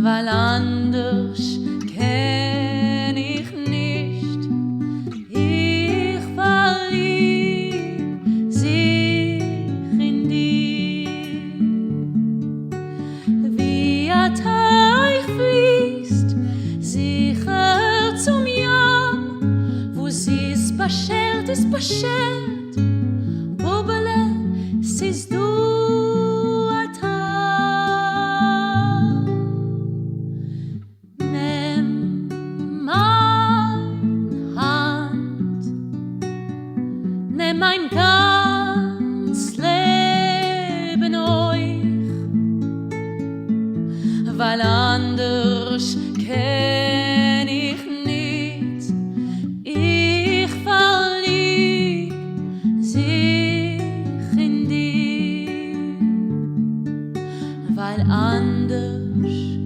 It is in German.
weil anders kenn ich nicht. Ich verlieb sich in dir, wie ein Teich fließt sicher zum Jam, wo sie ist beschert, Bobele, siehst du a Tag. Nimm meine Hand, nimm mein ganz Leben euch, weil anders kenn ich nicht. Ich verlieb sich in dir, weil anders